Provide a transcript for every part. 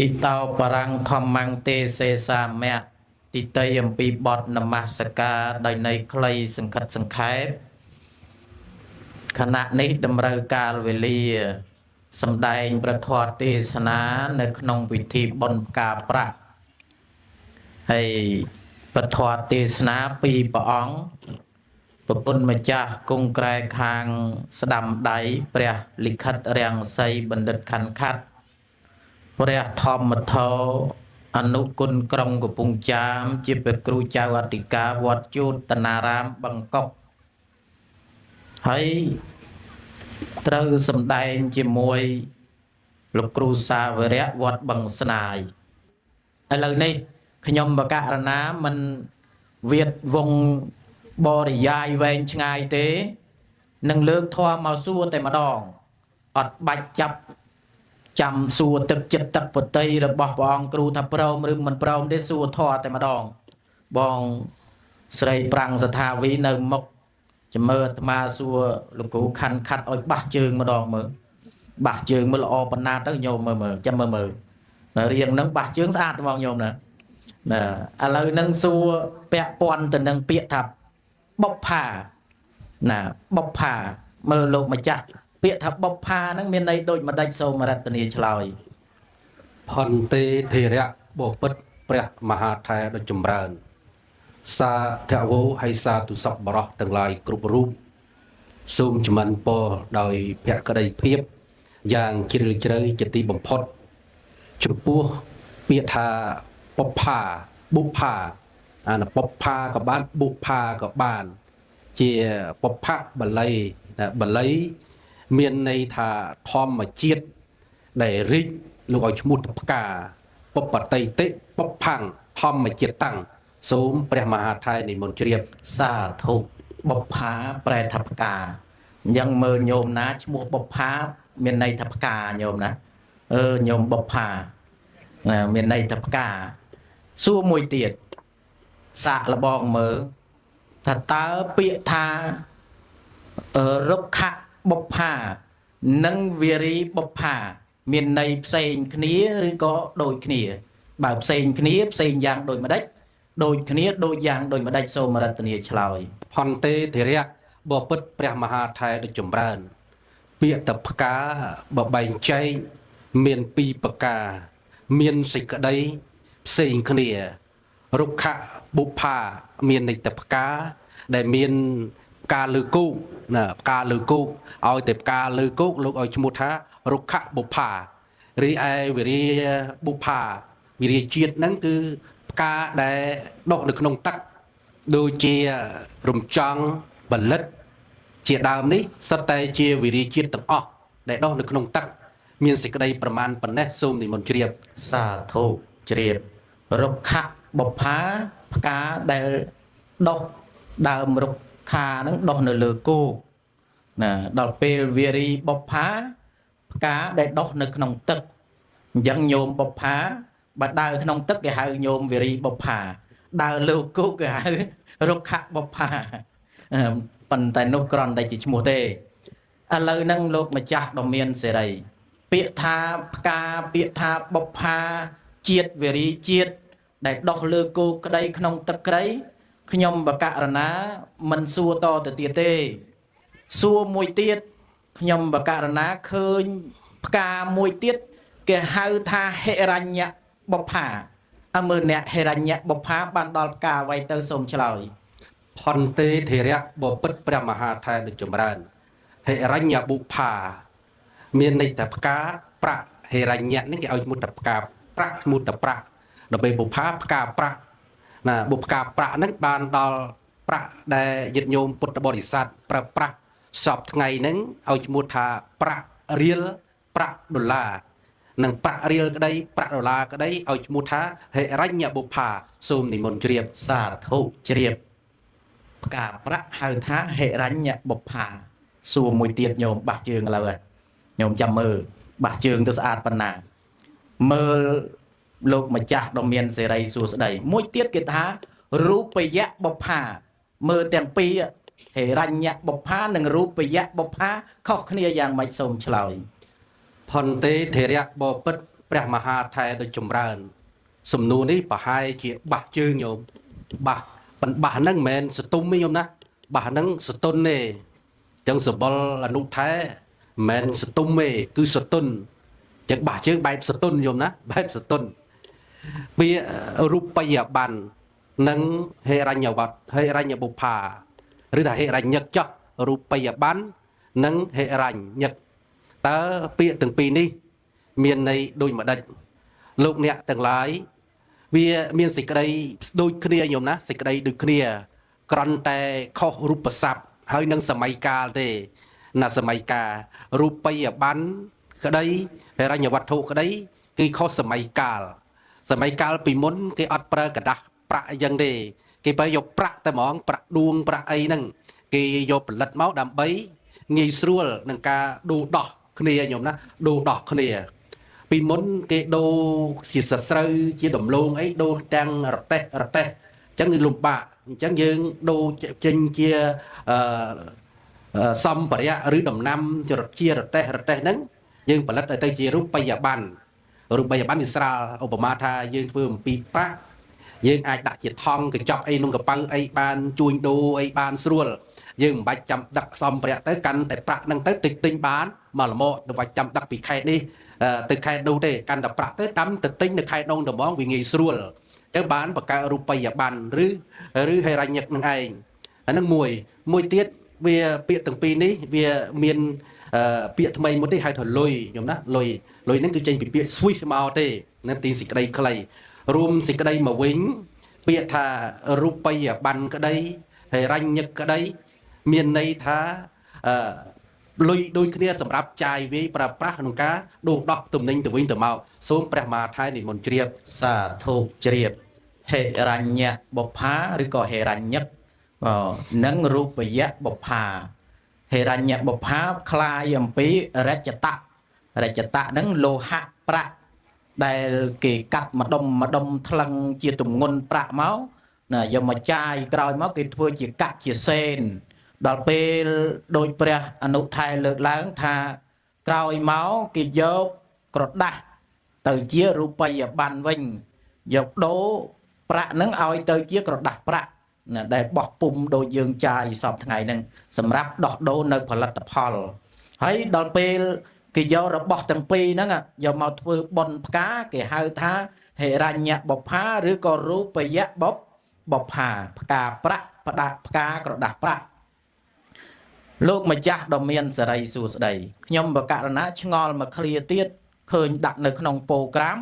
อิตาปรังธรรมังเตเสสามะติเตยมปีบอดนมัสการโดยในใครสังคัดสังขารขณะนี้ดำเนินการเวลีสำแดงประทอดเทศนาในขนมวิธีบนกาประให้ประทอดเทศนาปีปองประปุนมาจากกงไกรคางสดำไดเปรียลิขัดเรียงใสบันดขันคัดพระธรรมทออนุกุลกรมกุปุงจามจิเปกรูจาวติกาวัดจุตนารามบังกอกให้ตรึสำแดงจิมวยลูกครูสาวเรียวัดบังสนายอะไรนี่ขยมบกะรณามันเวียดวงบริยายเวงชงายเตนังเลือกทอมาสู้แต่มาดองอดบัดจับจำสู้ตึกจิตตักปฏยระบบบองครูทับเปร่าหรือมันเปร่าได้สู้ทอแต่มาดองบองใส่ปรังสถาวินมกจะเมื่อมาสู้ลูกกูคันคัดอ้อยบะเจิงมาดองมือบะเจิงมือละอปนาตั้งโยมมือจำมือเรียงนังบะเจิงสะอาดมองโยมนะอะไรนังสู้เปียปอนแต่นังเปียทับบกผ่าบกผ่าเมื่อลงมาจักเปียทับบกผ่านั่งเมียนในโดยมาได้โซมารัตนีชลอยพันเตเทระบปิดเปรมหาไทยดจุมรานซาเทวให้ซาตุสับบรอตั้งหลายกรุปรูปซูมจมันปอโดยเพียกระไดเพียบอย่างจิรเจริญจติบ่มพดจุปัวเปียทาปพาบุพาปพากับบ้านบุพากับบ้านเจียปพะบัลลัยบัลลัยเมียนในทาทอมมาเจียดได้ริกลูกเอาชมุดปกาปปไตเตปพังทอมมาเจียดตั้งสูมเปรมหาไทยในมณฑเรียบสาธุบกผาแปรทับกายังเมื่อโยมนะชมัวบกผาเมียนในทับกาโยมนะโยมบกผาเมียนในทับกาสู้มวยเตียดสะละบองเมื่อถ้าตาเปียทารกขะบกผานังเวรีบกผาเมียนในเซนคณีหรือก็โดยคณีแบบเซนคณีเซนยางโดยมาได้โดยคณีโดยยางโดยมาได้โซมารัตนีชลอยพันเตเทระบปิดเปรมหาไทยดจุมรานเปียตปกาบใบใจเมียนปีปกาเมียนสิกได้เซนคณีรุกขะบุพาเมียนในตปกาได้เมียนกาลือกู้กาลือกู้เอาแต่กาลือกู้ลูกเอาชมุทะรุกขะบุพารีไอวิริบุพาวิริจีดนั่นคือกาได้ดอกนึกนงตักโดยเจียรุมจังบัลลัดเจียดาวนี้สเตเจียวิริจีดต่างออกได้ดอกนึกนงตักมีสิกได้ประมาณปันเนซูมในมณฑเรียบสาธุเจียบรุกขะบุพาพกาได้ดอกดาวรุกขานั้นดอกเนลือกูดอกเปรเวรีบุพาพกาได้ดอกนึกนงตักยังโยมบุพาบัดดาวขนมตึกแกหาโยมวิริบพาดาวลูกกุกแกหารุกขะบพาปันแต่นกกรอนได้จิชโมเตอะไรนั่งโลกมาจากดอมเมียนเสไรเปียทาพกาเปียทาบพาเจียดวิริเจียดได้ดอกลูกกุกได้ขนมตึกได้ขยมบกะรณามันสัวต่อแต่เตียเตสัวมวยเตียดขยมบกะรณาเคยพกามวยเตียดแกหาทาเฮรัญญะบพาอเมเนเฮรัญญะบพาบันดอลกาไวเตอร์สมชลอยพันเตเทระบปิดเปรมหาไทยดจุมรานเฮรัญญะบุพาเมียนในแต่ปกาประเฮรัญญะนี่แกเอามุตตะปกาประมุตตะประดอกใบบุพาปกาประบุพกาประนั้นบานดอลประได้ยึดโยมปุตตบริษัทประสอบไงนั้นเอามุตตาประเรียลประดอลลาร์นังประเรียลก็ได้ประดอลลาร์ก็ได้เอามุทะเฮรัญญบุพาซูมในมณฑเรียบสาธุเจียบกาพระหาทะเฮรัญญะบุพาสูมวยเตียดโยมบาดเจืองอะไรโยมจำมือบาดเจืองตัวสะอาดปนาเมื่อโลกมาจากดอมเมียนเสรีสูสดมวยเตียดกิทารูปยะบุพาเมื่อแต่งปีเฮรัญญะบุพาหนึ่งรูปยะบุพาเข้าขณีอย่างไม่สมชลอยพันเตเทระบปิดเป ព្រះមហាថែដ៏ចម្រើនសំណួរនេះប្រហែលជាបាសជើងញោមបាសប៉ុន្តែបាសហ្នឹងមិនមែនសតុំទេញោមណាបាសហ្នឹងសតុនទេអញ្ចឹងសបល់អនុថែមិនមែនសតុំទេគឺសតុនអញ្ចឹងបាសជើងបែបសតុនញោមណាបែបសតុនពាក្យរូបិយប័ណ្ណនិងហេរញ្ញវត្តហេរញ្ញបុប្ផាឬថាហេរញ្ញកចោះរូបិយប័ណ្ណនិងហេរញ្ញកតើពាក្យទាំងពីរនេះមានន័យដូចម្ដេចលោកអ្នកទាំងឡាយវាមានសេចក្តីដូចគ្នាញោមណាសេចក្តីដូចគ្នាគ្រាន់តែខុសរូបស័ព្ទហើយនឹងសម័យកាលទេណាសម័យកាលរូបិយប័ណ្ណក្តីហេរញ្ញវត្ថុក្តីគឺខុសសម័យកាលពីមុនគេអត់ប្រើกระดาษប្រាក់អីចឹងទេគេប្រើយកប្រាក់តែហ្មងប្រាក់ដួងប្រាក់អីហ្នឹងគេយកផលិតមកដើម្បីងាយស្រួលនឹងការដូរដោះគ្នាញោមណាដូរដោះគ្នាពីមុនគេដូរជាសស្រូវជាដំឡូងអីដូរទាំងរទេះអញ្ចឹងគឺលំបាកអញ្ចឹងយើងដូរចេញជាសម្ភារៈឬដំណាំជារទេះហ្នឹងយើងផលិតឲ្យទៅជារូបិយប័ណ្ណវាស្រាលឧបមាថាយើងធ្វើអំពីប្រាក់យើងអាចដាក់ជាថង់កញ្ចប់អីក្នុងកប៉ៅអីបានជួញដូរអីបានស្រួលយើងមិនបាច់ចាំដឹកសម្ភារៈទៅកាន់តែប្រាក់ហ្នឹងទៅទិញបានមកល្មមទៅបាច់ចាំដឹកពីខេត្តនេះទៅខេត្តនោះទេកាន់តែប្រាក់ទៅតាមទៅទិញនៅខេត្តនោះតែហ្មងវាងាយស្រួលទៅបានបង្កើតរូបិយប័ណ្ណឬហេរញ្ញកនឹងឯងអាហ្នឹងមួយទៀតវាពាក្យទាំងពីរនេះវាមានពាក្យថ្មីមួយទេហៅថាលុយញោមណាលុយហ្នឹងគឺចេញពីពាក្យ Swiss មកទេនៅទីសេចក្តីខ្លីរួមសេចក្តីមកវិញពាក្យថារូបិយប័ណ្ណក្តីហេរញ្ញកក្តីមានន័យថាលុយដូចគ្នាសម្រាប់ចាយវាយប្រើប្រាស់ក្នុងការដូរដោះទំនិញទៅវិញទៅមកសូមព្រះមហាថៃនិមន្តជ្រាបសាធុជ្រាបហេរញ្ញបុប្ផាឬក៏ហេរញ្ញកនិងរូបិយបុប្ផាហេរញ្ញបុប្ផាคล้ายអំពីរចតៈហ្នឹងលោហៈប្រាក់ដែលគេកាត់ម្ដុំថ្លឹងជាទម្ងន់ប្រាក់មកណាយកមកចាយក្រោយមកគេធ្វើជាកាក់ជាសេនដល់ពេលដោយព្រះអនុថែលើកឡើងថាក្រោយមកគេយកក្រដាស់ទៅជារូបិយប័ណ្ណវិញយកដូរប្រាក់ហ្នឹងឲ្យទៅជាក្រដាស់ប្រាក់ណាដែលបោះពុំដូចយើងចាយសពថ្ងៃហ្នឹងសម្រាប់ដោះដូរនៅផលិតផលហើយដល់ពេលគេយករបស់ទាំងពីរហ្នឹងយកមកធ្វើបុណ្យផ្កាគេហៅថាហេរញ្ញបុប្ផាឬក៏រូបិយបុប្ផាផ្កាប្រាក់ផ្កាក្រដាស់ប្រាក់លោកម្ចាស់ដ៏មានសេរីសួស្តីខ្ញុំបករណាឆ្ងល់មកឃ្លាទៀតឃើញដាក់នៅក្នុងប្រូក្រាម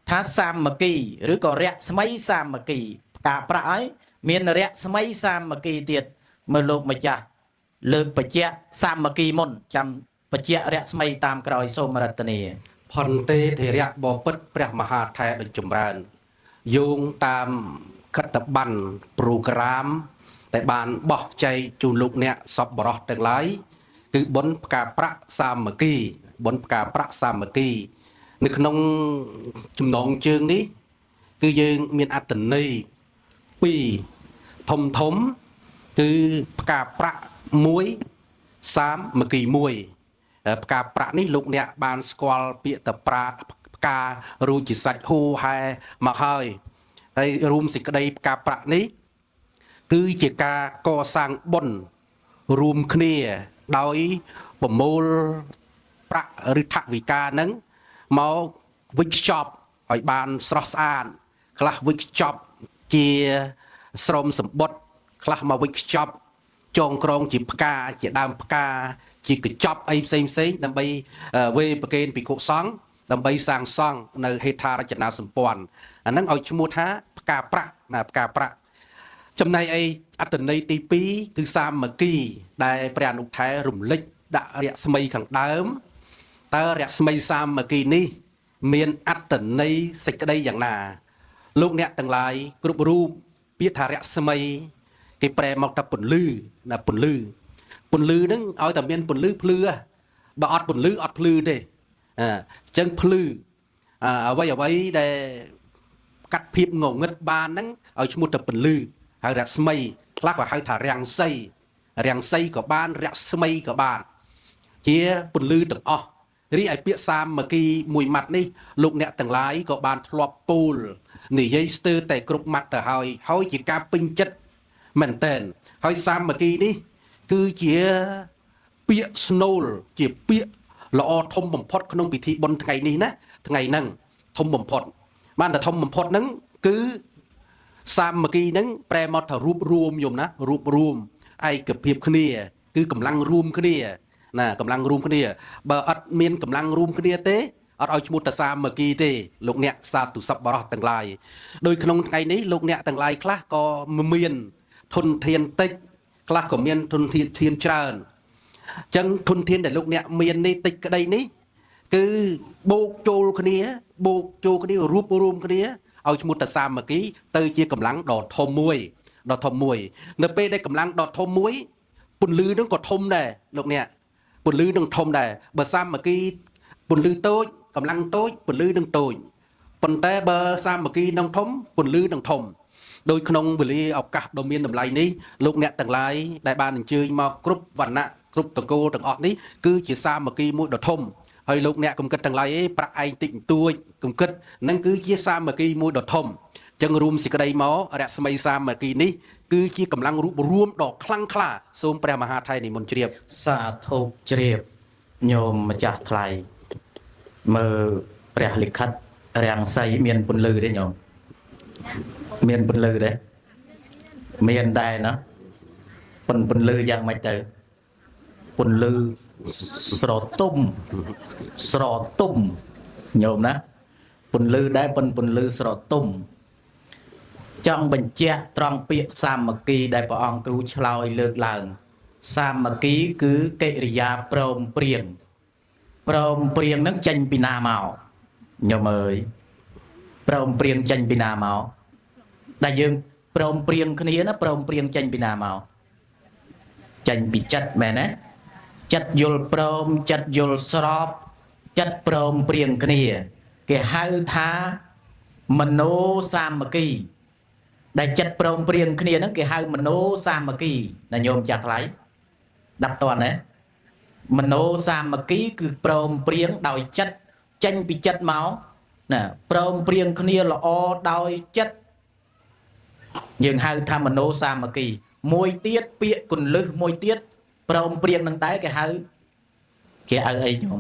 ថាសាមគ្គីឬក៏រស្មីសាមគ្គីផ្កាប្រាក់ហើយមានរស្មីសាមគ្គីទៀតមើលលោកម្ចាស់លើកបច្ចៈសាមគ្គីមុនចាំបច្ចៈរស្មីតាមក្រោយសូមរតនាផន្តេធិរៈបពិតព្រះមហាថែដ៏ចម្រើនយោងតាមខិត្តប័ណ្ណប្រូក្រាមតែបានបោះចែកជូនលោកអ្នកសប្បុរសទាំងឡាយគឺបុណ្យផ្កាប្រាក់សាមគ្គីនៅក្នុងចំណងជើងនេះគឺយើងមានអត្តន័យពីរធំគឺផ្កាប្រាក់មួយសាមគ្គីមួយផ្កាប្រាក់នេះលោកអ្នកបានស្គាល់ពាក្យតប្រាផ្ការួចជាសាច់ហូហែមកហើយរួមសេចក្តីផ្កាប្រាក់នេះគឺជាការកសាងបុណ្យរួមគ្នាដោយប្រមូលប្រាក់ឬថវិកាហ្នឹងមកវិចខ្ចប់ឲ្យបានស្រស់ស្អាតខ្លះវិចខ្ចប់ជាស្រោមសម្បត្តិខ្លះមកវិចខ្ចប់ចងក្រងជាផ្កាជាដើមផ្កាជាកញ្ចប់អីផ្សេងដើម្បីវេប្រគេនភិក្ខុសង្ឃដើម្បីសាងសង់នៅហេដ្ឋារចនាសម្ព័ន្ធអាហ្នឹងឲ្យឈ្មោះថាផ្កាប្រាក់ណាផ្កាប្រាក់ចំណែកឯអត្តន័យទី2គឺសាមគ្គីដែលព្រះអនុថែរំលេចដាក់រស្មីខាងដើមតើរស្មីសាមគ្គីនេះមានអត្តន័យសេចក្តីយ៉ាងណាលោកអ្នកទាំងឡាយគ្រប់រូបពាក្យថារស្មីគេប្រែមកថាពន្លឺណាពន្លឺហ្នឹងឲ្យតែមានពន្លឺភ្លឺបើអត់ពន្លឺអត់ភ្លឺទេអញ្ចឹងភ្លឺអ្វីដែលកាត់ភាពងងឹតបានហ្នឹងឲ្យឈ្មោះថាពន្លឺហៅរស្មីខ្លះក៏ហៅថារាំងសីក៏បានរស្មីក៏បានជាពន្លឺទាំងអស់ រីឯពាក្យសាមគ្គីមួយម៉ាត់នេះលោកអ្នកទាំងឡាយក៏បានធ្លាប់ពូលនិយាយស្ទើរតែគ្រប់ម៉ាត់ទៅហើយជាការពេញចិត្តមែនតែនហើយសាមគ្គីនេះគឺជាពាក្យស្នូលជាពាក្យល្អធំបំផុតក្នុងពិធីបុណ្យថ្ងៃនេះណាថ្ងៃហ្នឹងធំបំផុតបានតែធំបំផុតហ្នឹងគឺសាមគ្គីហ្នឹងប្រែមកថារួបរួមយមណារួបរួមឯកភាពគ្នាគឺកម្លាំងរួមគ្នាណាកម្លាំងរួមគ្នាបើអត់មានកម្លាំងរួមគ្នាទេអត់ឲ្យឈ្មោះតាសាមគ្គីទេលោកអ្នកសាទុសប្បុរសទាំងឡាយដោយក្នុងថ្ងៃនេះលោកអ្នកទាំងឡាយខ្លះក៏មានធនធានតិចខ្លះក៏មានធនធានច្រើនអញ្ចឹងធនធានដែលលោកអ្នកមាននេះតិចក្តីនេះគឺបូកចូលគ្នារួបរួមគ្នាឲ្យឈ្មោះតាសាមគ្គីទៅជាកម្លាំងដ៏ធំមួយនៅពេលដែលកម្លាំងដ៏ធំមួយពន្លឺនឹងក៏ធំដែរលោកអ្នកពន្លឺនឹងធំដែរបើសាមគ្គីពន្លឺតូចកម្លាំងតូចពន្លឺនឹងតូចប៉ុន្តែបើសាមគ្គីនឹងធំពន្លឺនឹងធំដោយក្នុងវេលាឱកាសដ៏មានតម្លៃនេះលោកអ្នកទាំងឡាយដែលបានអញ្ជើញមកគ្រប់វណ្ណៈគ្រប់តកូលទាំងអស់នេះគឺជាសាមគ្គីមួយដ៏ធំហើយលោកអ្នកកុំគិតទាំងឡាយប្រាក់ឯងតិចបន្តួចកុំគិតនឹងគឺជាសាមគ្គីមួយដ៏ធំអញ្ចឹងរួមសេចក្តីមករស្មីសាមគ្គីនេះគឺជាកម្លាំងរួមដ៏ខ្លាំងក្លាសូមព្រះមហាថៃនិមន្តជ្រាបសាធុជ្រាបញោមម្ចាស់ថ្លៃមើលព្រះលិខិតរាំងសីមានពន្លឺទេញោមមានពន្លឺទេមានដែរណាពន្លឺយ៉ាងម៉េចទៅពន្លឺស្រទុំញោមណាពន្លឺដែរពន្លឺស្រទុំចង់បញ្ជាក់ត្រង់ពាក្យសាមគ្គីដែលព្រះអង្គគ្រូឆ្លើយលើកឡើងសាមគ្គីគឺកិរិយាព្រមព្រៀងនឹងចេញពីណាមកញោមអើយព្រមព្រៀងចេញពីណាមកដែលយើងព្រមព្រៀងគ្នាណាព្រមព្រៀងចេញពីណាមកចេញពីចិត្តមែនទេចិត្តយល់ព្រមចិត្តយល់ស្របចិត្តព្រមព្រៀងគ្នាគេហៅថាមโนសាមគ្គីដែលចិត្តព្រមព្រៀងគ្នាហ្នឹងគេហៅមโนសាមគ្គីណាញោមចាស់ថ្លៃដាប់តន់ណាមโนសាមគ្គីគឺព្រមព្រៀងដោយចិត្តចេញពីចិត្តមកណាព្រមព្រៀងគ្នាល្អដោយចិត្តយើងហៅថាមโนសាមគ្គីមួយទៀតពាក្យគន្លឹះមួយទៀតព្រមព្រៀងនឹងដែរគេហៅអីញោ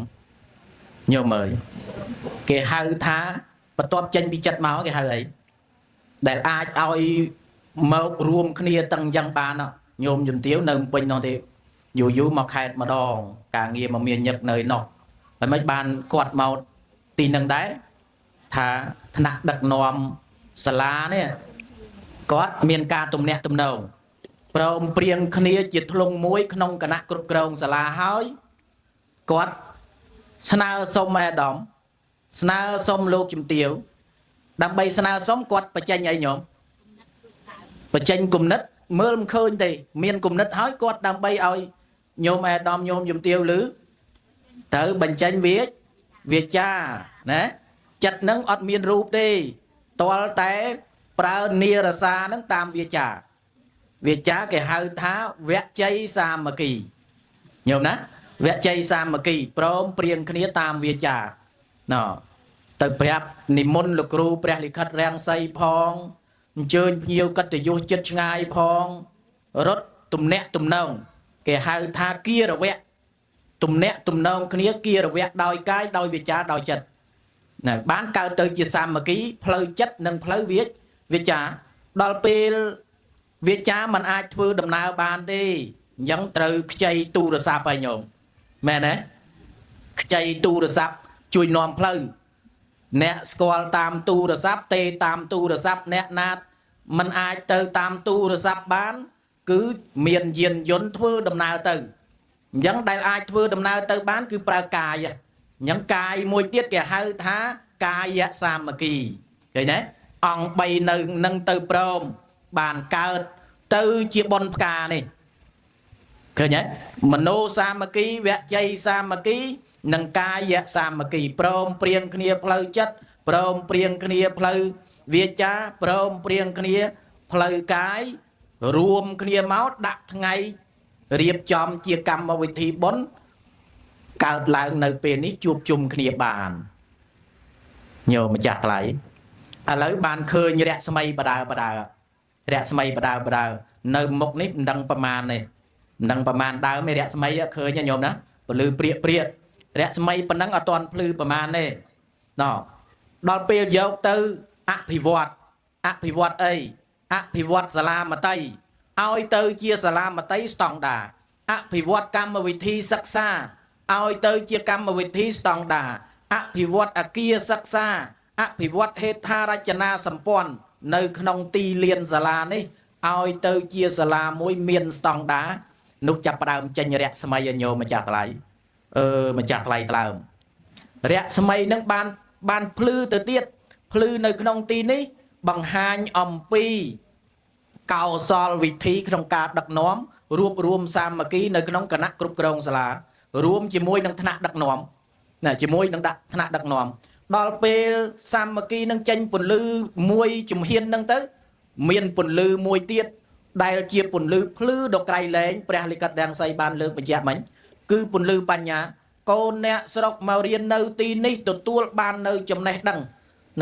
មអើយគេហៅថាបន្ទាប់ចេញពីចិត្តមកគេហៅអីដែលអាចឲ្យមករួមគ្នាទាំងយ៉ាងបានញោមជំទាវនៅពេញនោះទេយូរមកខេតម្ដងការងារមកមានញឹកនៅនោះហើយមិនបានគាត់មកទីនឹងដែរថាថ្នាក់ដឹកនាំសាលានេះគាត់មានការទំនាក់ទំនងព្រមព្រៀងគ្នាជាធ្លុងមួយក្នុងគណៈគ្រប់គ្រងសាលាហើយគាត់ស្នើសុំអាដាមស្នើសុំលោកជំទាវដើម្បីស្នើសុំគាត់បញ្ចេញអីញោមបញ្ចេញគំនិតមើលមិនឃើញទេមានគំនិតហើយគាត់ដើម្បីឲ្យញោមអាដាមញោមជំទាវឮទៅបញ្ចេញវាចាណាចិត្តនឹងអត់មានរូបទេតលតែប្រើនិរសានឹងតាមវាចាគេហៅថាវជ័យសាមគ្គីញោមណាវជ័យសាមគ្គីព្រមព្រៀងគ្នាតាមវាចាណោទៅប្រាប់និមន្តលោកគ្រូព្រះលិខិតរាំងសីផងអញ្ជើញភ្ញៀវកិត្តិយសចិត្តឆ្ងាយផងរត់ទំនាក់ទំនងគេហៅថាគិរវៈទំនាក់ទំនងគ្នាគិរវៈដោយកាយដោយវាចាដោយចិត្តណាបានកើតទៅជាសាមគ្គីផ្លូវចិត្តនិងផ្លូវវាចាដល់ពេលវាចាมันអាចធ្វើដំណើរបានទេអញ្ចឹងត្រូវខ្ចីទូរស័ព្ទឲ្យញោមមែនទេខ្ចីទូរស័ព្ទជួយនាំផ្លូវអ្នកស្គាល់តាមទូរស័ព្ទទេតាមទូរស័ព្ទអ្នកណាมันអាចទៅតាមទូរស័ព្ទបានគឺមានយានយន្តធ្វើដំណើរទៅអញ្ចឹងដែលអាចធ្វើដំណើរទៅបានគឺប្រើកាយអញ្ចឹងកាយមួយទៀតគេហៅថាកាយសាមគ្គីឃើញទេអង្គ3នៅនឹងទៅព្រមបានកើតទៅជាបុណ្យផ្កានេះឃើញទេមโนសាមគ្គីវជ័យសាមគ្គីនិងកាយសាមគ្គីព្រមព្រៀងគ្នាផ្លូវចិត្តព្រមព្រៀងគ្នាផ្លូវវាចាព្រមព្រៀងគ្នាផ្លូវកាយរួមគ្នាមកដាក់ថ្ងៃរៀបចំជាកម្មវិធីបុណ្យ កើតឡើងនៅពេលនេះជួបជុំគ្នាបានញោមម្ចាស់ថ្លៃឥឡូវបានឃើញរស្មីបដើរស្មីបដើនៅមុខនេះមិនដឹងប្រមាណទេមិនដឹងប្រមាណដើមឯរស្មីឃើញញោមណាពលឺព្រាករស្មីប៉ុណ្ណឹងអត់ទាន់ភ្លឺប្រមាណទេណោដល់ពេលយកទៅអភិវឌ្ឍអីអភិវឌ្ឍសាលាមត្តេយ្យឲ្យទៅជាសាលាមត្តេយ្យស្តង់ដារអភិវឌ្ឍកម្មវិធីសិក្សាឲ្យទៅជាកម្មវិធីស្តង់ដារអភិវឌ្ឍអគារសិក្សាអភិវឌ្ឍហេដ្ឋារចនាសម្ព័ន្ធនៅក្នុងទីលានសាលានេះឲ្យទៅជាសាលាមួយមានស្តង់ដារនោះចាប់ផ្ដើមចេញរស្មីឲ្យញោមម្ចាស់ថ្លៃម្ចាស់ថ្លៃថ្លើមរស្មីនឹងបានភ្លឺទៅទៀតភ្លឺនៅក្នុងទីនេះបង្ហាញអំពីកោសលវិធីក្នុងការដឹកនាំរួបរวมសាមគ្គីនៅក្នុងគណៈគ្រប់គ្រងសាលារួមជាមួយនឹងថ្នាក់ដឹកនាំណាជាមួយនឹងថ្នាក់ដឹកនាំដល់ពេលសាមគ្គីនឹងចេញពន្លឺមួយជំហាននឹងទៅមានពន្លឺមួយទៀតដែលជាពន្លឺភ្លឺដ៏ក្រៃលែងព្រះលិខិតរាំងសីបានលើកបញ្ជាក់មិញគឺពន្លឺបញ្ញាកូនអ្នកស្រុកមករៀននៅទីនេះទទួលបាននៅចំណេះដឹង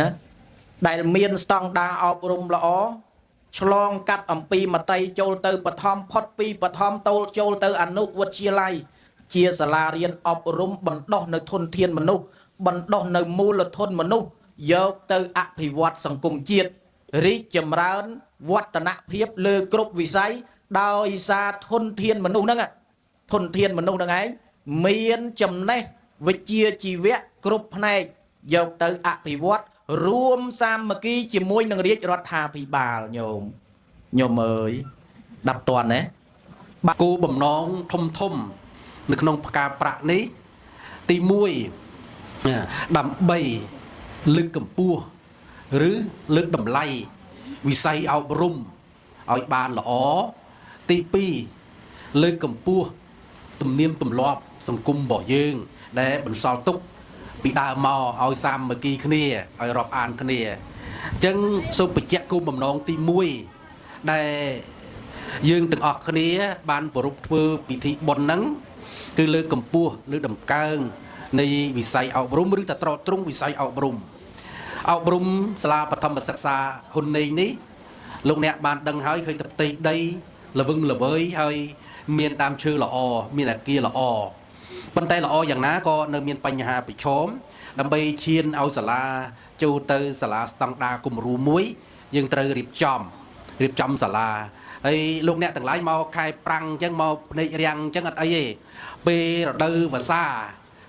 ណាដែលមានស្តង់ដារអប់រំល្អឆ្លងកាត់អំពីមត្តេយ្យចូលទៅបឋមផុតពីបឋមតូលចូលទៅអនុវិទ្យាល័យជាសាលារៀនអប់រំបណ្ដុះនៅធនធានមនុស្សបណ្ដុះនៅមូលធនមនុស្សយកទៅអភិវឌ្ឍសង្គមជាតិរីកចម្រើនវឌ្ឍនភាពលើគ្រប់វិស័យដោយសារធនធានមនុស្សហ្នឹងឯងមានចំណេះវិជ្ជាជីវៈគ្រប់ផ្នែកយកទៅអភិវឌ្ឍរួមសាមគ្គីជាមួយនឹងរាជរដ្ឋាភិបាលញោមអើយ10តន់ណាគោលបំណងធំនៅក្នុងផ្កាប្រាក់នេះទី1ដើម្បីលើកកម្ពស់ឬលើកតម្លៃវិស័យអប់រំឲ្យបានល្អទី2លើកកម្ពស់ទំនៀមទម្លាប់សង្គមរបស់យើងដែលបន្សល់ទុកពីដើមមកឲ្យសាមគ្គីគ្នាឲ្យរាប់អានគ្នាអញ្ចឹងសូមបញ្ជាក់គោលបំណងទី1ដែលយើងទាំងអស់គ្នាបានប្រពៃធ្វើពិធីបុណ្យហ្នឹងគឺលើកកម្ពស់លើកតម្កើងនៃវិស័យអប់រំឬតត្រត្រង់វិស័យអប់រំសាលាបឋមសិក្សាហ៊ុនណេងនេះលោកអ្នកបានដឹងហើយឃើញតែផ្ទៃដីល្វឹងល្វើយហើយមានដើមឈើល្អមានអគារល្អប៉ុន្តែល្អយ៉ាងណាក៏នៅមានបញ្ហាប្រឈមដើម្បីឈានឲ្យសាលាចូលទៅសាលាស្តង់ដារគំរូមួយយើងត្រូវរៀបចំសាលាហើយលោកអ្នកទាំងឡាយមកខែប្រាំងអញ្ចឹងមកភ្នែករាំងអញ្ចឹងអត់អីទេពេលរដូវវស្សា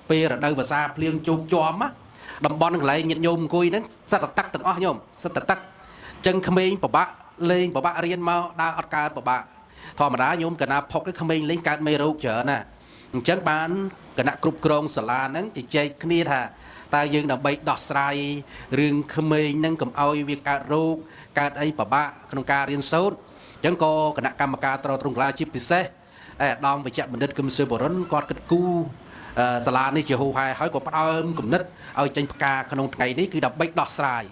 ភ្លៀងជោគជាំតំបន់កន្លែងញាតិញោមអង្គុយហ្នឹងសិតតែទឹកទាំងអស់ញោមសិតតែទឹកអញ្ចឹងក្មេងពិបាកលេងពិបាករៀនមកដើរអត់កើតពិបាកធម្មតាញោមកណាផុកក្មេងលេងកើតមេរោគច្រើនណាអញ្ចឹងបានគណៈគ្រប់គ្រងសាលាហ្នឹងជជែកគ្នាថាតើយើងដើម្បីដោះស្រាយរឿងក្មេងហ្នឹងកុំឲ្យវាកើតរោគកើតអីពិបាកក្នុងការរៀនសូត្រអញ្ចឹងក៏គណៈកម្មការត្រង់ក្លាជាពិសេសអាដាមវិជ្ជបណ្ឌិតគឹមសឺបរិនគាត់គិតគូរសាលានេះជាហូហែហើយក៏ផ្ដើមគំនិតឲ្យចេញផ្កាក្នុងថ្ងៃនេះគឺដើម្បីដោះស្រាយ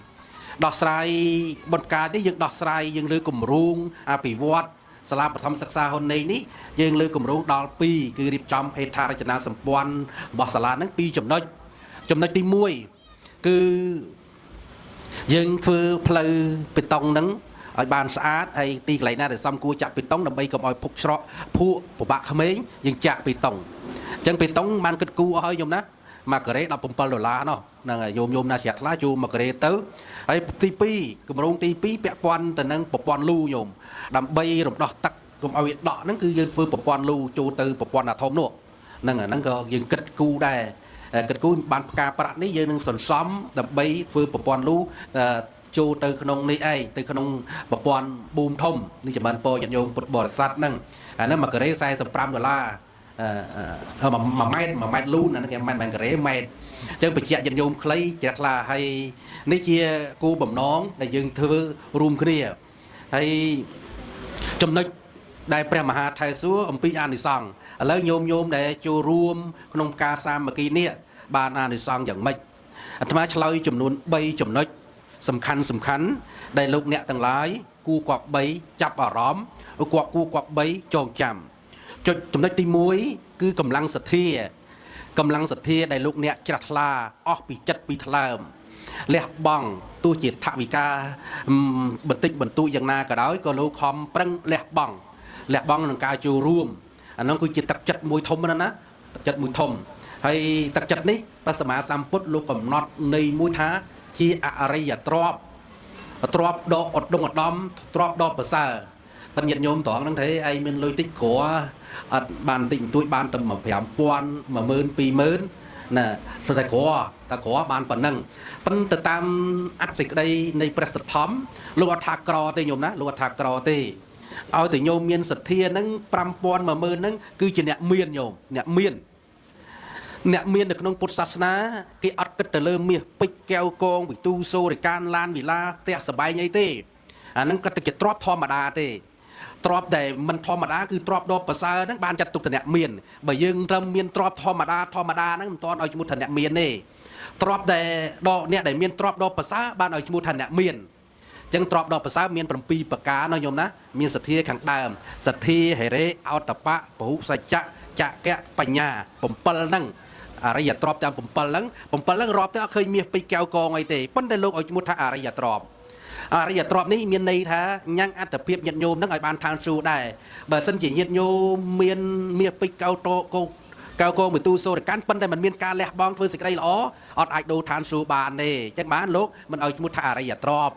បន្តការនេះយើងដោះស្រាយយើងលើគម្រោងអភិវឌ្ឍសាលាបឋមសិក្សាហ៊ុនណេងនេះយើងលើគម្រោងដល់2គឺរៀបចំហេដ្ឋារចនាសម្ព័ន្ធរបស់សាលាហ្នឹង2ចំណុចទី1គឺយើងធ្វើផ្លូវបេតុងហ្នឹងឲ្យបានស្អាតហើយទីកន្លែងណាដែលសំគួរចាក់បេតុងដើម្បីកុំឲ្យភុកច្រកភក់ពិបាកក្មេងយើងចាក់បេតុងអញ្ចឹងបេតុងបានគិតគូរឲ្យខ្ញុំណា1ការ៉េ$17នោះហ្នឹងហើយញោមណាជ្រះថ្លាជួ1ការ៉េទៅហើយទី2គម្រោងទី2ពាក់ព័ន្ធទៅនឹងប្រព័ន្ធលូញោមដើម្បីរំដោះទឹកកុំឲ្យវាដក់ហ្នឹងគឺយើងធ្វើប្រព័ន្ធលូចូលទៅប្រព័ន្ធអាធំនោះហ្នឹងក៏យើងគិតគូរដែរគិតគូរបានផ្កាប្រាក់នេះយើងនឹងសន្សំដើម្បីធ្វើប្រព័ន្ធលូចូលទៅក្នុងនេះឯងទៅក្នុងប្រព័ន្ធប៊ូមធំនេះចម្រើនពរញាតិញោមពុទ្ធបរិស័ទហ្នឹងអាហ្នឹង1ការ៉េ$451ម៉ែត្រលូនអាហ្នឹងគេមិនការ៉េម៉ែត្រអញ្ចឹងបញ្ជាក់ញាតិញោមខ្លីជ្រះថ្លាហើយនេះជាគោលបំណងដែលយើងធ្វើរួមគ្នាហើយចំណុចដែលព្រះមហាថៃសួរអំពីអានិសង្ឃឥឡូវញោមដែលចូលរួមក្នុងការសាមគ្គីនេះបានអានិសង្ឃយ៉ាងម៉េចអាត្មាឆ្លើយចំនួន3ចំណុចសំខាន់ដែលលោកអ្នកទាំងឡាយគួរគប្បីចាប់អារម្មណ៍គួរគប្បីចងចាំចំណុចទី1គឺកម្លាំងសទ្ធា កម្លាំងសទ្ធាដែលលោកអ្នកច្រាស់ថ្លាអស់ពីចិត្តពីថ្លើមលះបង់ទោះជាថវិកាបន្តិចបន្តួចយ៉ាងណាក៏ដោយក៏លោកខំប្រឹងលះបង់នឹងការចូលរួមអានោះគឺជាទឹកចិត្តមួយធំណាស់ណាទឹកចិត្តមួយធំហើយទឹកចិត្តនេះព្រះសម្មាសម្ពុទ្ធលោកកំណត់នៃមួយថាជាអរិយទ្រព្យទ្រព្យដ៏ឧត្តមឧត្តមទ្រព្យដ៏ប្រសើរតែញាតិញោមត្រង់ហ្នឹងទេឯងមានលុយតិចក្រអត់បានតិចបន្តួចបានតែ5000 10000 20000ណាស្ទើរតែក្របានប៉ុណ្ណឹងប៉ុន្តែតាមអត្ថសេចក្តីនៃព្រះសទ្ធំលោកអត់ថាក្រទេញោមណាលោកអត់ថាក្រទេឲ្យតែញោមមានសទ្ធាហ្នឹង5000 10000ហ្នឹងគឺជាអ្នកមានញោមអ្នកមាននៅក្នុងពុទ្ធសាសនាគេអត់គិតទៅលើមាសពេជ្រកែវកងវិទូសូរិកានឡានវិឡាផ្ទះសបែងអីទេអាហ្នឹងគាត់តែជាទ្រព្យធម្មតាទេទ្រព្យដែលមិនធម្មតាគឺទ្រព្យដ៏ប្រសើរហ្នឹងបានចាត់ទុកថាអ្នកមានបើយើងត្រឹមមានទ្រព្យធម្មតាហ្នឹងមិនទាន់ឲ្យឈ្មោះថាអ្នកមានទេទ្រព្យដែលអ្នកដែលមានទ្រព្យដ៏ប្រសើរបានឲ្យឈ្មោះថាអ្នកមានអញ្ចឹងទ្រព្យដ៏ប្រសើរមាន7ប្រការណាញោមណាមានសទ្ធាខាងដើមសទ្ធាហិរេអោតបៈពហុសច្ចៈចក្កបញ្ញា7ហ្នឹងអរិយទ្រព្យតាម7ហ្នឹងរាប់ទៅអត់ឃើញមាសពេជ្រកែវកងអីទេប៉ុន្តែលោកឲ្យឈ្មោះថាអរិយទ្រព្យនេះមានន័យថាញ៉ាំងអត្តភាពញាតិញោមហ្នឹងឲ្យបានឋានសួគ៌ដែរបើសិនជាញាតិញោមមានមាសពេជ្រកែវកងវិទូសូរកាន់ប៉ុន្តែมันមានការលះបង់ធ្វើសេចក្តីល្អអត់អាចដូរឋានសួគ៌បានទេអញ្ចឹងបានលោកមិនឲ្យឈ្មោះថាអរិយទ្រព្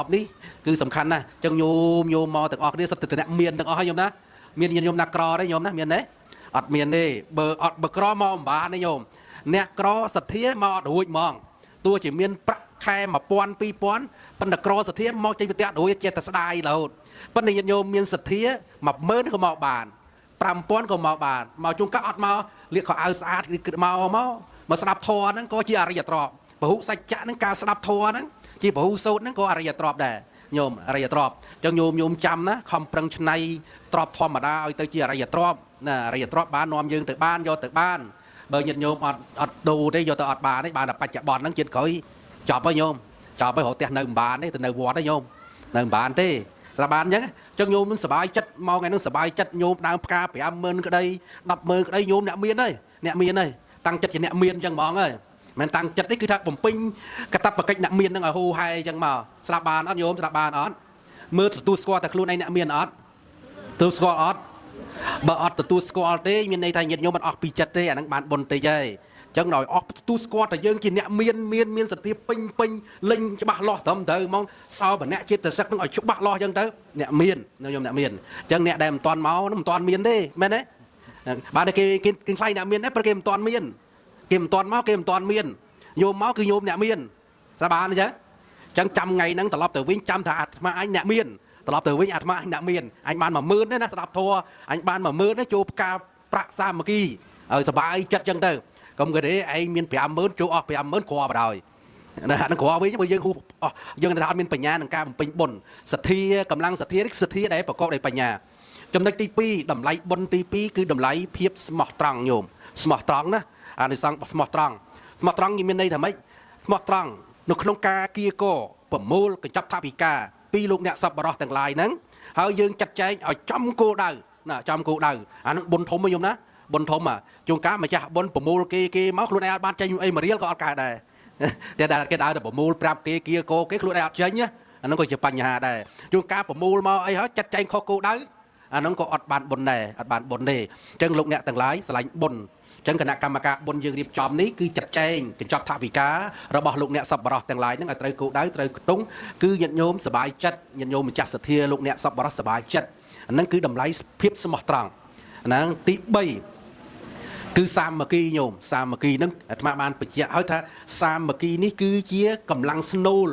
យនេះគឺសំខាន់ណាស់អញ្ចឹងញោមមកទាំងអស់គ្នាសិតតែអ្នកមានទាំងអស់ហើយញោមណាមានញាតិញោមណាក្រទេញោមណាមានទេអត់មានទេបើក្រមកមិនបានទេញោមអ្នកក្រសទ្ធាមកអត់រួចហ្មងទោះជាមានប្រាក់ខែ1000 2000ប៉ុន្តែក្រសទ្ធាមកចេញប្រទេសរួចចេះតែស្ដាយរហូតប៉ុន្តែញាតិញោមមានសទ្ធា10000ក៏មកបាន5000ក៏មកបានមកជួនកាលអត់មកលាកខោអាវស្អាតមកស្ដាប់ធម៌ហ្នឹងក៏ជាអរិយទ្រព្យពហុសច្ចៈហ្នឹងការស្ដាប់ធម៌ហ្នឹងជាពហុសូត្រហ្នឹងក៏អរិយទ្រព្យដែរញោមអរិយទ្រព្យអញ្ចឹងញោមចាំណាខំប្រឹងច្នៃទ្រព្យធម្មតាឲ្យទៅជាអរិយទ្រព្យណាអរិយទ្រព្យបាននាំយើងទៅបានយកទៅបានបើញាតិញោមអត់ដូរទេយកទៅអត់បានទេបានតែបច្ចុប្បន្នហ្នឹងជាតិក្រោយចប់ហើយញោមចប់ហើយរកផ្ទះនៅមិនបានទេទៅនៅវត្តទេញោមនៅមិនបានទេស្រាប់បានអញ្ចឹងញោមមិនសប្បាយចិត្តមកថ្ងៃហ្នឹងសប្បាយចិត្តញោមដើមផ្កា50000ក្តី100000ក្តីញោមអ្នកមានហើយតាំងចិត្តជាអ្នកមានអញ្ចឹងហ្មងហើយមិនតាំងចិត្តទេគឺថាបំពេញកតបកិច្ចអ្នកមានហ្នឹងឲ្យហូរហែអញ្ចឹងមកស្រាប់បានអត់ញោមស្រាប់បានអត់មើលទទួលស្គាល់តែខ្លួនឯងអ្នកមានអត់ទទួលស្គាល់អត់បើអត់ទទួលស្គាល់ទេមានន័យថាញាតិញោមមិនអស់ពីចិត្តទេអាហ្នឹងបានបុណ្យតិចហើយអញ្ចឹងដល់អស់ទទួលស្គាល់តែយើងជាអ្នកមានសទ្ធាពេញលេញច្បាស់លាស់ត្រឹមត្រូវហ្មងសោបណៈចិត្តសិកនឹងឲ្យច្បាស់លាស់អញ្ចឹងទៅអ្នកមានញោមអ្នកមានអញ្ចឹងអ្នកដែលមិនតាន់មកមិនតាន់មានទេមែនទេបាទគេខ្លាយអ្នកមានដែរព្រោះគេមិនតាន់មានគេមិនតាន់មកគេមិនតាន់មានញោមមកគឺញោមអ្នកមានស្រាប់បានអញ្ចឹងចាំថ្ងៃហ្នឹងត្រឡប់ទៅវិញចាំថាអាត្មាអញអ្នកមានត្រឡប់ទៅវិញអាត្មាអញអ្នកមានអញបាន10000ទេណាស្ដាប់ធម៌អញបាន10000ទេចូលផ្កាប្រាក់សាមគ្គីឲ្យសុបាយចិត្តអញ្ចឹងទៅកុំគេទេឯងមាន50000ចូលអស់50000គ្រាបដល់ណាហ្នឹងគ្រាវិញបើយើងយើងថាអត់មានបញ្ញាក្នុងការបំពេញបុណ្យសទ្ធាកម្លាំងសទ្ធានេះសទ្ធាដែលប្រកបដោយបញ្ញាចំណុចទី2តម្លៃបុណ្យទី2គឺតម្លៃភាពស្មោះត្រង់ញោមស្មោះត្រង់ណាអានិសង្ឃស្មោះត្រង់មានន័យថាម៉េចស្មោះត្រង់នៅក្នុងការគៀកប្រមូលកញ្ចប់ថវិកាពីលោកអ្នកសប្បុរសទាំងឡាយហ្នឹងហើយយើងចាត់ចែងឲ្យចំគោលដៅណាចំគោលដៅអាហ្នឹងបុណ្យធំហ្នឹងញោមណាបុណ្យធំជួនកាលម្ចាស់បុណ្យប្រមូលគេមកខ្លួនឯងអត់បានចេញអីមួយរៀលក៏អត់កើតដែរតែដែលគេដើរទៅប្រមូលប្រាប់គេគៀកគេខ្លួនឯងអត់ចេញអាហ្នឹងក៏ជាបញ្ហាដែរជួនកាលប្រមូលមកអីហើយចាត់ចែងខុសគោលដៅអាហ្នឹងក៏អត់បានបុណ្យដែរអត់បានបុណ្យទេអញ្ចឹងលោកអ្នកទាំងឡាយស្រឡាញ់បុណ្យអញ្ចឹងគណៈកម្មការបុណ្យយើងរៀបចំនេះគឺចាត់ចែងកញ្ចប់ថវិការបស់លោកអ្នកសប្បុរសទាំងឡាយហ្នឹងឲ្យត្រូវគោលដៅត្រូវខ្ទង់គឺញាតិញោមសប្បាយចិត្តញាតិញោមម្ចាស់សទ្ធាលោកអ្នកសប្បុរសសប្បាយចិត្តអាហ្នឹងគឺតម្លៃភាពស្មោះត្រង់អាហ្នឹងទី3គឺសាមគ្គីញោមសាមគ្គីហ្នឹងអាត្មាបានបញ្ជាក់ឲ្យថាសាមគ្គីនេះគឺជាកម្លាំងស្នូល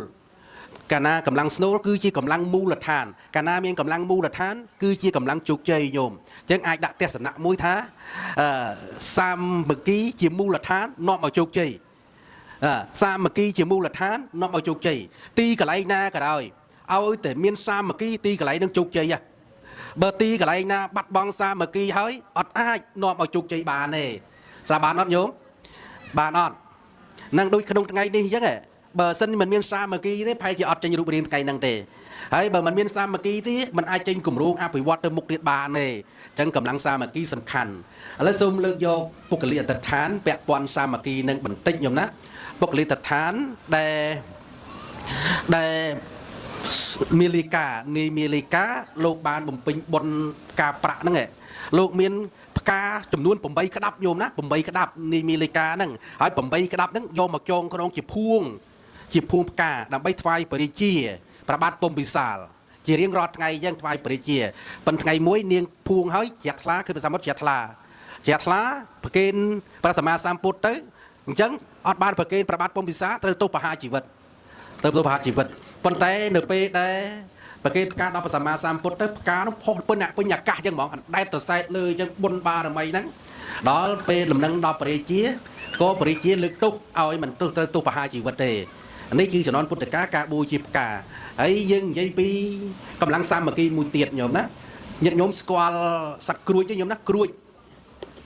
កាលណាកម្លាំងស្នូលគឺជាកម្លាំងមូលដ្ឋានកាលណាមានកម្លាំងមូលដ្ឋានគឺជាកម្លាំងជោគជ័យញោមអញ្ចឹងអាចដាក់ទស្សនៈមួយថាសាមគ្គីជាមូលដ្ឋាននាំឲ្យជោគជ័យសាមគ្គីជាមូលដ្ឋាននាំឲ្យជោគជ័យទីកន្លែងណាក៏ដោយឲ្យតែមានសាមគ្គីទីកន្លែងនឹងជោគជ័យបើទីកន្លែងណាបាត់បង់សាមគ្គីហើយអត់អាចនាំឲ្យជោគជ័យបានទេស្រាប់បានអត់ញោមបានអត់នឹងដូចក្នុងថ្ងៃនេះអញ្ចឹងបើសិនមិនមានសាមគ្គីទេប្រហែលជាអត់ចេញរូបរាងថ្ងៃហ្នឹងទេ ហើយបើមិនមានសាមគ្គីទេมันអាចចេញគម្រោងអភិវឌ្ឍទៅមុខទៀតបានទេអញ្ចឹងកម្លាំងសាមគ្គីសំខាន់ឥឡូវសូមលើកយកពុក្ខលិកអត្តដ្ឋានពាក់ព័ន្ធសាមគ្គីនឹងបន្តិចខ្ញុំណាពុក្ខលិកអត្តដ្ឋានដែលមីលីកានីមីលីកាលោកបានបំពេញបុណ្យការប្រាក់ហ្នឹងឯងលោកមានផ្កាចំនួន8ក្តាប់ញោមណា8ក្តាប់នីមីលីកាហ្នឹងហើយ8ក្តាប់ហ្នឹងយកមកចងក្នុងជាភួងផ្កាដើម្បីថ្វាយបរិជាប្របាទពុំពិសាលជារៀងរាល់ថ្ងៃអញ្ចឹងថ្វាយបរិជាប៉ុន្តែថ្ងៃមួយនាងភួងហើយជ្រះថ្លាគឺភាសាមុតជ្រះថ្លាប្រគេនព្រះសម្មាសម្ពុទ្ធទៅអញ្ចឹងអត់បានប្រគេនប្របាទពុំពិសាលត្រូវទោសប្រហារជីវិតប៉ុន្តែនៅពេលដែលប្រគេនផ្កាដល់ព្រះសម្មាសម្ពុទ្ធទៅផ្កានោះផុសពេញអាកាសអញ្ចឹងហ្មងអណ្ដែតត្រសែកលើអញ្ចឹងបុណ្យបារមីហ្នឹងដល់ពេលលំនឹងដល់បរិជាក៏បរិជាលើកទោសឲ្យមិនទោសត្រូវទោសប្រហារជីវិតទេនេះគឺជំនាន់ពុទ្ធកាលការបូជាផ្កាហើយយើងនិយាយពីកម្លាំងសាមគ្គីមួយទៀតញោមណាញាតិញោមស្គាល់សត្វក្រួចទេញោមណាក្រួច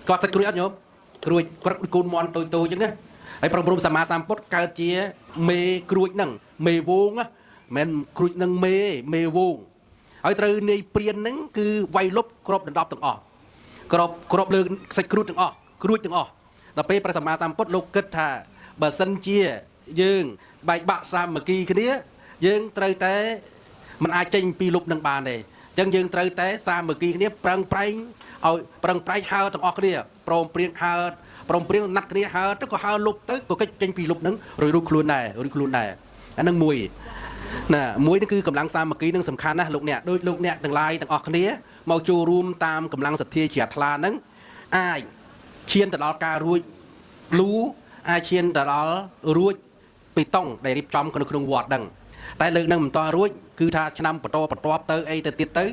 គាត់សត្វក្រួចអត់ញោមក្រួចគាត់កូនមន់តូចអញ្ចឹងណាហើយប្រព្រឹត្តសម្មាសម្ពុទ្ធកើតជាមេក្រួចហ្នឹងមេវងណាមិនក្រួចនឹងមេវងហើយត្រូវនាយព្រានហ្នឹងគឺវាយលុបក្របដណ្ដប់ទាំងអស់ក្របលើសាច់ក្រួចទាំងអស់ដល់ពេលព្រះសម្មាសម្ពុទ្ធលោកគិតថាបើសិនជាយើងបែកបាក់សាមគ្គីគ្នាយើងត្រូវតែមិនអាចចេញពីលុបនឹងបានទេអញ្ចឹងយើងត្រូវតែសាមគ្គីគ្នាប្រឹងប្រែងហើទាំងអស់គ្នាព្រមព្រៀងណាត់គ្នាហើទៅក៏ហើលុបទៅក៏កិច្ចចេញពីលុបនឹងរួចខ្លួនដែរអានឹងមួយនេះគឺកម្លាំងសាមគ្គីនឹងសំខាន់ណាស់លោកអ្នកដូចលោកអ្នកទាំងឡាយទាំងអស់គ្នាមកចូលរួមតាមកម្លាំងសទ្ធាជ្រះថ្លាហ្នឹងអាចឈានទៅដល់ការរួចអាចឈានទៅដល់រួចពីតុងដែលរៀបចំក្នុងវត្តហ្នឹងតែលើកនឹងមិនតរួចគឺថាឆ្នាំបន្តទៅអីទៅទៀតទៅ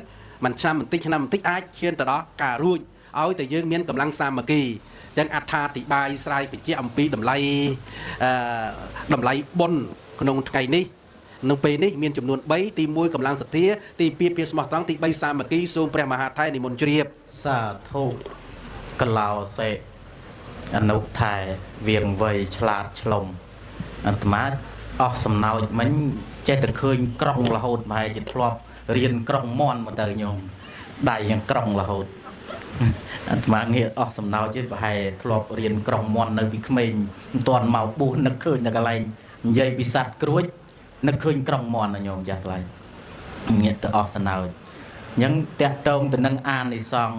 មិនឆ្នាំបន្តិចអាចឈានទៅដល់ការរួចឲ្យតែយើងមានកម្លាំងសាមគ្គីអញ្ចឹងអត្ថាធិប្បាយស្រាយបញ្ជាក់អំពីតម្លៃបុណ្យក្នុងថ្ងៃនេះនៅពេលនេះមានចំនួន3ទី1កម្លាំងសទ្ធាទី2ភាពស្មោះត្រង់ទី3សាមគ្គីសូមព្រះមហាថៃនិមន្តជ្រាបសាធុកឡោសេអនុថែវៀងវៃឆ្លាតឆ្លុំអាត្មាអស់សំណោចមិញចេះតែឃើញក្រុងរហូតប្រហែលជាធ្លាប់រៀនក្រុងមន់មកទៅញោមដៃយ៉ាងក្រុងរហូតអាត្មាងាកអស់សំណោចទេប្រហែលធ្លាប់រៀនក្រុងមន់នៅពីក្មេងមិនទាន់មកបួសនឹកឃើញនៅកន្លែងនិយាយពីសัตว์ក្រួចនឹកឃើញក្រុងមន់ណាញោមចាស់ថ្លៃងាកទៅអស់សំណោចអញ្ចឹងតាក់ទងទៅនឹងអានិសង្ឃ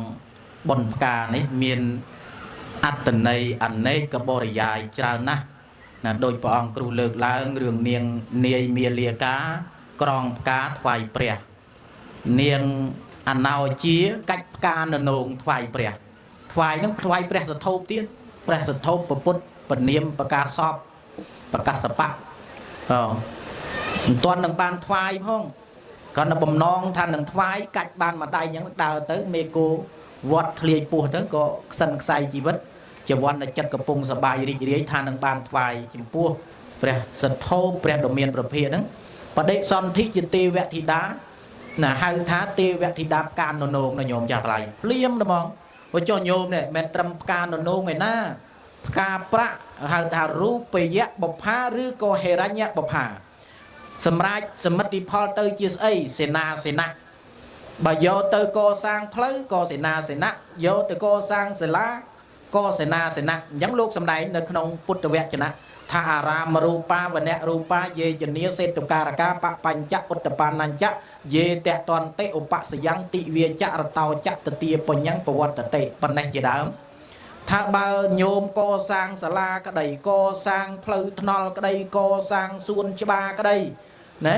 បុណ្យផ្កានេះមានអត្តន័យអនេកបរិយាយច្រើនណាស់ណាដោយព្រះអង្គគ្រូលើកឡើងរឿងនាយមាលាកាក្រងផ្កាថ្វាយព្រះនាងអណោជាកាច់ផ្កាននងថ្វាយព្រះថ្វាយនឹងថ្វាយព្រះសធោបទៀតព្រះសធោបពុទ្ធពនាមប្រកាសបប្រកាសបៈមិនទាន់នឹងបានថ្វាយផងគាត់នៅបំណងថានឹងថ្វាយកាច់បានមួយដៃអញ្ចឹងដើរទៅមេគោវត្តធ្លាយពោះទៅក៏ខ្សិនខ្សែជីវិតជាវណ្ណចិត្តកំពុងសបាយរីករាយថានឹងបានថ្វាយចំពោះព្រះសទ្ធោព្រះដ៏មានប្រភេទហ្នឹងបដិសន្ធិជាទេវធីតាណាហៅថាទេវធីតាផ្កាននងណាញោមចាស់ថ្លៃភ្លាមហ្មងបើចុះញោមនេះមិនត្រឹមផ្កាននងឯណាផ្កាប្រាក់ហៅថារូបយៈបុប្ផាឬក៏ហេរញ្ញបុប្ផាសម្រាប់សមិទ្ធផលទៅជាស្អីសេនាបើយកទៅកសាងផ្លូវក៏សេនាយកទៅកសាងសាលាក៏សេនាអញ្ចឹងលោកសម្ដែងនៅក្នុងពុទ្ធវចនៈថាអារាមរូបាវនៈរូបាយេជនីសេតុការកាបបញ្ចឧត្តបានញ្ចយេតតន្តិឧបសយ៉ាងតិវាចរតោចតទាបញ្ញប្រវត្តិតិប៉ុណ្ណេះជាដើមថាបើញោមកសាងសាលាក្តីកសាងផ្លូវថ្នល់ក្តីកសាងសួនច្បារក្តីណា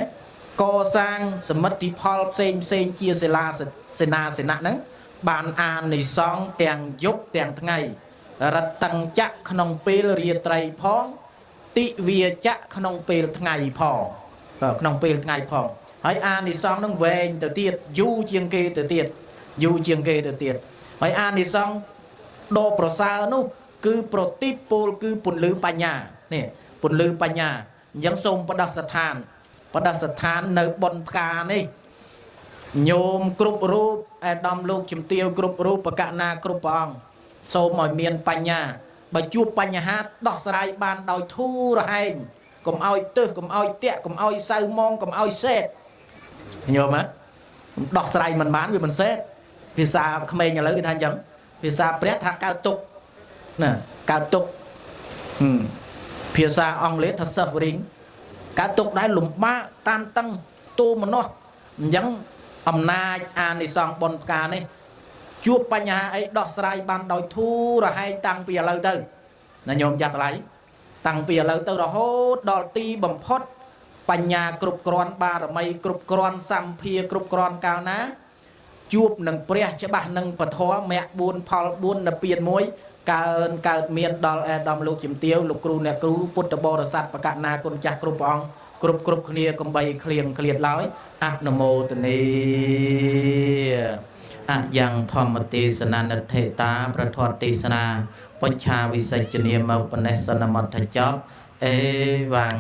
កសាងសមិទ្ធផលផ្សេងជាសេនាសេនៈហ្នឹងបានអានិសង្ឃទាំងយប់ទាំងថ្ងៃរតឹងចៈក្នុងពេលរាត្រីផងតិវាចៈក្នុងពេលថ្ងៃផងហើយអានិសង្ឃនឹងវែងទៅទៀតយូរជាងគេទៅទៀតហើយអានិសង្ឃដ៏ប្រសើរនោះគឺប្រតិពលគឺពន្លឺបញ្ញានេះពន្លឺបញ្ញាអញ្ចឹងសូមបដិស្ថាននៅបុណ្យផ្កានេះញោមគ្រប់រូបអាដាមលោកជំទាវគ្រប់រូបបកណាគ្រប់ព្រះអង្គសូមឲ្យមានបញ្ញាបើជួបបញ្ហាដោះស្រាយបានដោយធូររហែងកុំឲ្យទឹះកុំឲ្យតាក់កុំឲ្យសៅម៉ងកុំឲ្យសេត nhớ mà đọc sài mình bán vì mình xét vì sao không ai nhà lấy cái thanh chấm vì sao prét thạc cao tục nè cao tục vì sao ông lấy thật sập ring cao tục đã lùm ba tan tăng tu mà nó giống âm na an đi xong bon ca này chuột pa nhà ấy đọc sài ban đòi thu rồi hay tăng bìa lâu tư là nhôm chặt lấy tăng bìa lâu tư rồi hốt đòi ti bầm phốt pa nhà cục cron ba rồi mây cục cron sam phia cục cron cao ná chuột nâng pre chế bà nâng bật hóa mẹ buôn phò buôn là tiền muối cao miền đòi đòm lục chìm tiêu lục cru nè cru put bò rồi sạt và cả na con chặt cục bong cục kia con bay khiềng khiệt lói nam mô tỳ niยังธรรมเทศนานัตเถตาประทอดเทศนาปัญชาวิสัยเนียมปนสนมัตถจอบเอวัง